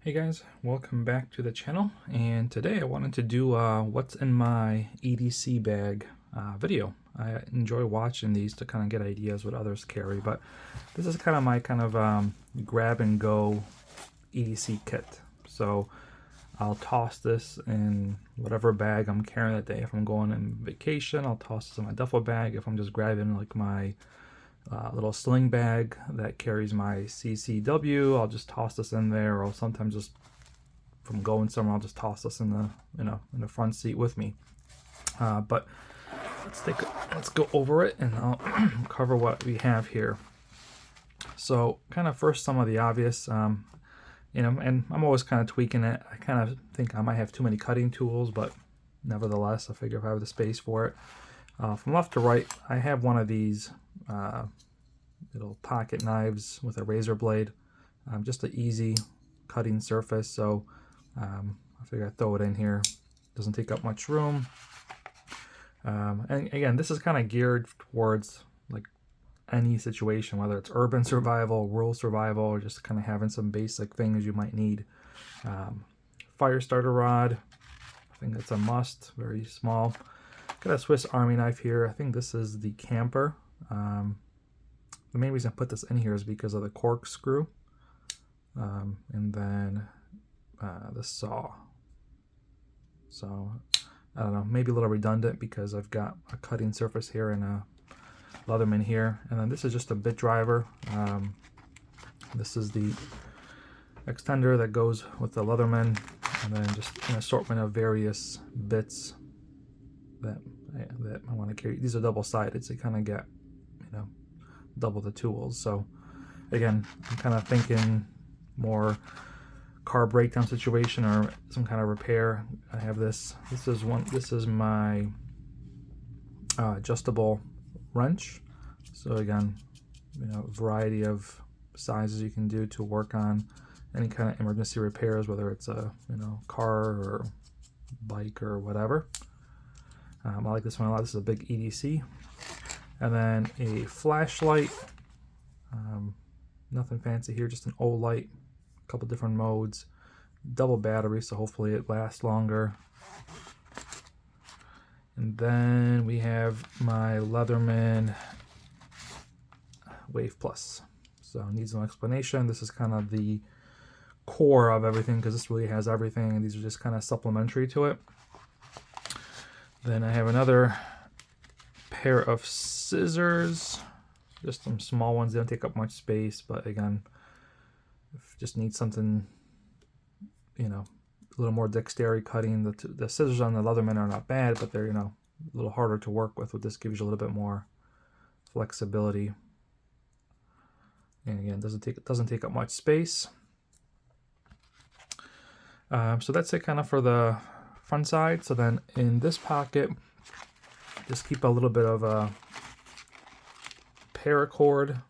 Hey guys, welcome back to the channel, and today I wanted to do what's in my EDC bag video. I enjoy watching these to kind of get ideas what others carry, but this is kind of my grab and go EDC kit. So I'll toss this in whatever bag I'm carrying that day. If I'm going on vacation, I'll toss this in my duffel bag. If I'm just grabbing like my little sling bag that carries my CCW, I'll just toss this in there, or sometimes just from going somewhere, I'll just toss this in the in the front seat with me. But let's go over it, and I'll cover what we have here. So kind of first, some of the obvious, and I'm always kind of tweaking it. I kind of think I might have too many cutting tools, but nevertheless, I figure if I have the space for it. From left to right, I have one of these little pocket knives with a razor blade, just an easy cutting surface. So I figure I'd throw it in here. Doesn't take up much room. And again, this is kind of geared towards like any situation, whether it's urban survival, rural survival, or just kind of having some basic things you might need. Fire starter rod, I think that's a must, very small. Got a Swiss Army knife here. I think this is the camper. The main reason I put this in here is because of the corkscrew. And then the saw. So I don't know, maybe a little redundant because I've got a cutting surface here and a Leatherman here. And then this is just a bit driver. This is the extender that goes with the Leatherman, and then just an assortment of various bits that I want to carry. These are double-sided, so you kind of get, double the tools. So again, I'm kind of thinking more car breakdown situation or some kind of repair. I have this. This is my adjustable wrench. So again, variety of sizes you can do to work on any kind of emergency repairs, whether it's a car or bike or whatever. I like this one a lot. This is a big EDC. And then a flashlight. Nothing fancy here, just an old light, a couple different modes, double battery, so hopefully it lasts longer. And then we have my Leatherman Wave Plus. So needs no explanation. This is kind of the core of everything because this really has everything, and these are just kind of supplementary to it. Then I have another pair of scissors, just some small ones. They don't take up much space, but again, if you just need something, a little more dexterity cutting. The scissors on the Leatherman are not bad, but they're a little harder to work with. This gives you a little bit more flexibility, and again, it doesn't take up much space. So that's it kind of for the front side. So then in this pocket, just keep a little bit of a paracord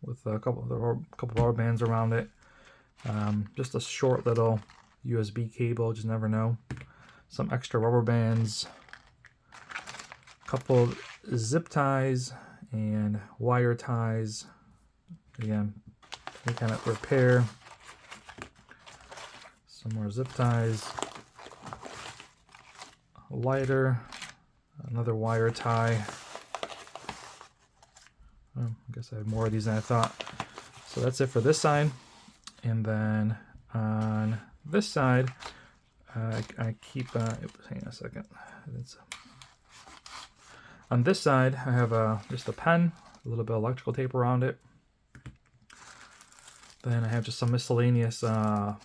with a couple of rubber bands around it. Just a short little USB cable, just never know. Some extra rubber bands, a couple zip ties and wire ties. Again, any kind of repair. Some more zip ties, a lighter, another wire tie. I guess I have more of these than I thought. So that's it for this side. And then on this side, I keep, hang on a second. On this side, I have just a pen, a little bit of electrical tape around it. Then I have just some miscellaneous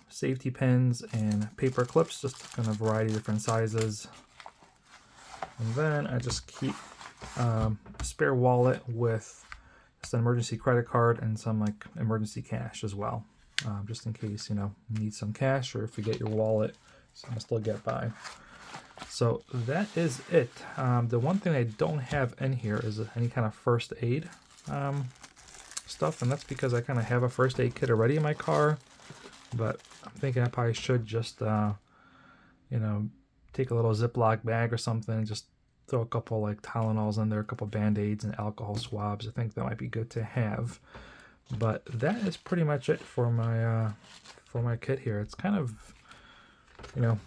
safety pins and paper clips, just kind of a variety of different sizes. And then I just keep a spare wallet with just an emergency credit card and some like emergency cash as well, just in case you need some cash, or if you get your wallet, so I'll still get by. So that is it. The one thing I don't have in here is any kind of first aid stuff, and that's because I kind of have a first aid kit already in my car, but I'm thinking I probably should just take a little Ziploc bag or something and just throw a couple like Tylenols in there, a couple Band-Aids and alcohol swabs. I think that might be good to have. But that is pretty much it for my for my kit here. It's kind of, you know,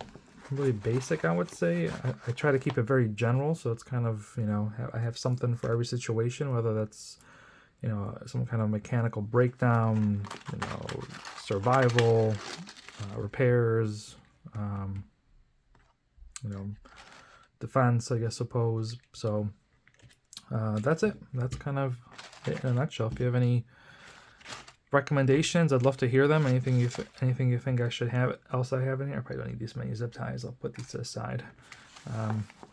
really basic, I would say. I try to keep it very general, so it's kind of, you know, I have something for every situation, whether that's, you know, some kind of mechanical breakdown, you know, survival, repairs, you know, defense, I suppose. So that's it. That's kind of it in a nutshell. If you have any recommendations, I'd love to hear them. Anything you think I should have else I have in here? I probably don't need these many zip ties. I'll put these to the side.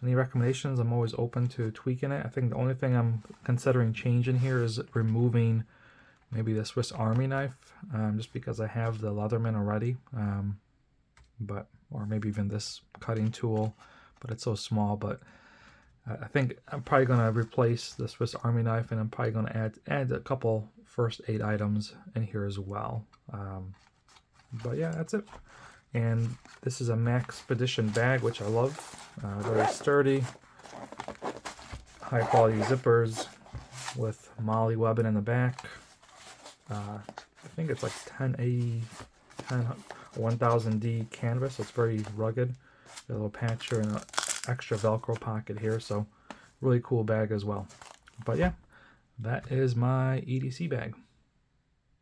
Any recommendations? I'm always open to tweaking it. I think the only thing I'm considering changing here is removing maybe the Swiss Army knife, just because I have the Leatherman already, or maybe even this cutting tool, but it's so small. But I think I'm probably going to replace the Swiss Army knife, and I'm probably going to add a couple first aid items in here as well. But yeah, that's it. And this is a Maxpedition bag, which I love. Very sturdy, high quality zippers with MOLLE webbing in the back. I think it's like 1000D canvas, so it's very rugged. Got a little patch here and an extra Velcro pocket here, so really cool bag as well. But yeah, that is my EDC bag.